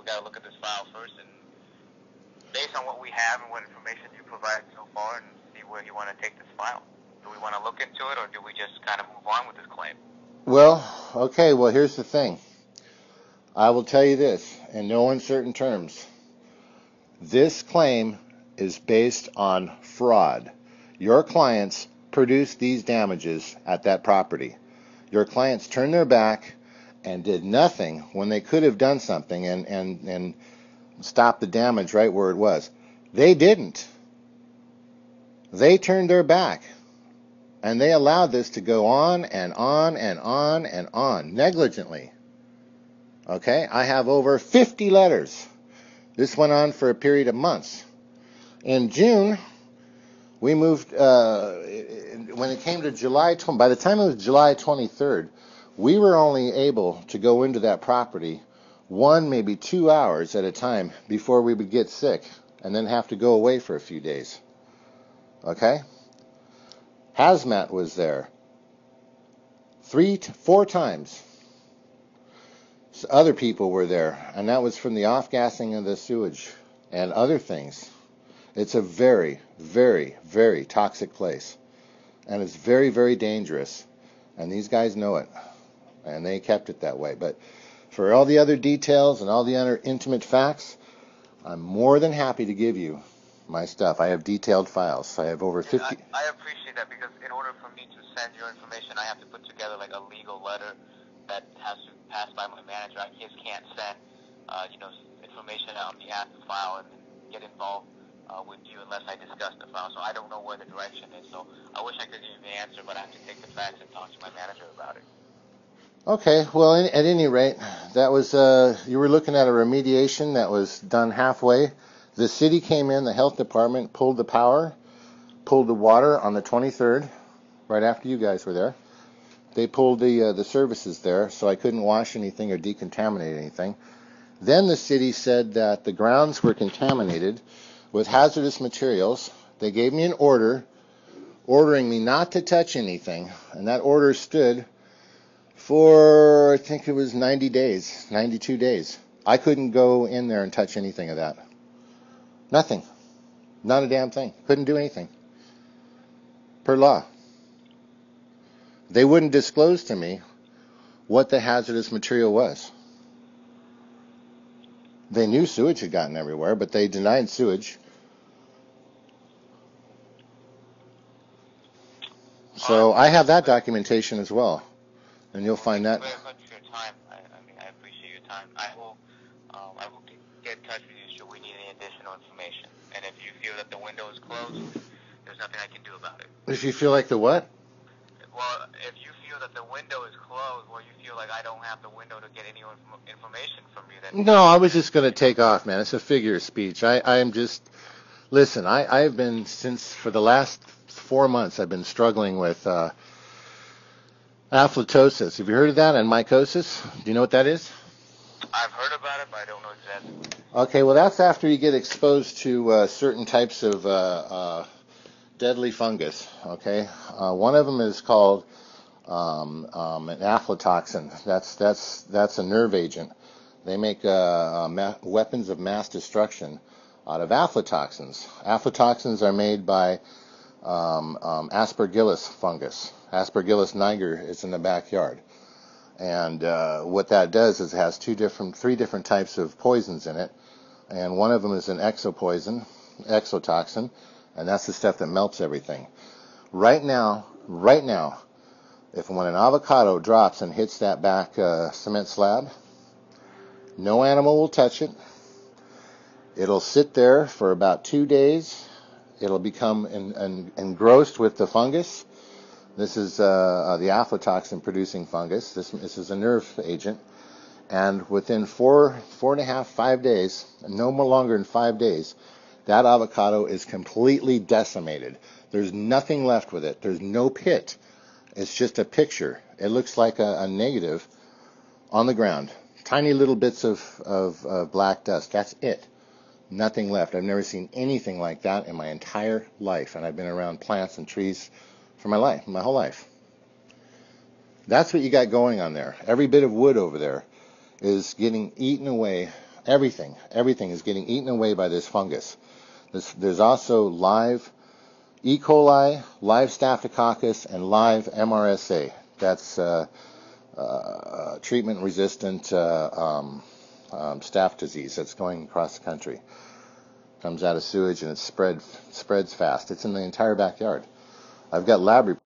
got to look at this file first, and based on what we have and what information you provided so far, and see where you want to take this file. Do we want to look into it, or do we just kind of move on with this claim? Well, okay, well, here's the thing. I will tell you this, in no uncertain terms. This claim is based on fraud. Your clients produced these damages at that property. Your clients turned their back and did nothing when they could have done something and stopped the damage right where it was. They didn't. They turned their back. And they allowed this to go on and on and on and on, negligently. Okay? I have over 50 letters. This went on for a period of months. In June, we moved, when it came to July, by the time it was July 23rd, we were only able to go into that property 1, maybe 2 hours at a time before we would get sick and then have to go away for a few days. Okay? Hazmat was there 3 to 4 times. So other people were there, and that was from the off-gassing of the sewage and other things. It's a very, very, very toxic place, and it's very, very dangerous, and these guys know it, and they kept it that way. But for all the other details and all the other intimate facts, I'm more than happy to give you my stuff. I have detailed files. I have over 50. I appreciate that, because in order for me to send your information, I have to put together like a legal letter that has to pass by my manager. I just can't send, information on behalf of the file and get involved with you unless I discuss the file. So I don't know where the direction is. So I wish I could give you the answer, but I have to take the facts and talk to my manager about it. Okay, well, at any rate, that was you were looking at a remediation that was done halfway. The city came in, the health department pulled the power, pulled the water on the 23rd, right after you guys were there. They pulled the services there, so I couldn't wash anything or decontaminate anything. Then the city said that the grounds were contaminated with hazardous materials. They gave me an order ordering me not to touch anything, and that order stood for, I think it was 90 days, 92 days. I couldn't go in there and touch anything of that. Nothing. Not a damn thing. Couldn't do anything. Per law. They wouldn't disclose to me what the hazardous material was. They knew sewage had gotten everywhere, but they denied sewage. So I have that documentation as well, and you'll find that. Thank you very much for your time. I appreciate your time. I will get in touch with you should we need any additional information. And if you feel that the window is closed, there's nothing I can do about it. If you feel like the what? Well, if you feel that the window is closed, or you feel like I don't have the window to get any information from you, then... No, I was just going to take off, man. It's a figure of speech. I am just... Listen, I've been, for the last 4 months, I've been struggling with aflatosis. Have you heard of that? And mycosis? Do you know what that is? I've heard about it, but I don't know exactly. Okay, well, that's after you get exposed to certain types of deadly fungus, okay? One of them is called an aflatoxin. That's a nerve agent. They make weapons of mass destruction out of aflatoxins. Aflatoxins are made by Aspergillus fungus. Aspergillus niger is in the backyard. And what that does is it has 3 different types of poisons in it. And one of them is an exotoxin, and that's the stuff that melts everything. Right now, when an avocado drops and hits that back cement slab, no animal will touch it. It'll sit there for about 2 days. It'll become engrossed with the fungus. This is the aflatoxin-producing fungus. This is a nerve agent. And within 4.5, 5 days, no more longer than 5 days, that avocado is completely decimated. There's nothing left with it. There's no pit. It's just a picture. It looks like a negative on the ground. Tiny little bits of black dust. That's it. Nothing left. I've never seen anything like that in my entire life. And I've been around plants and trees for my whole life. That's what you got going on there. Every bit of wood over there is getting eaten away everything is getting eaten away by this fungus. There's also live E. coli, live staphylococcus, and live MRSA. That's treatment-resistant staph disease that's going across the country. Comes out of sewage and it spreads fast. It's in the entire backyard. I've got lab reports.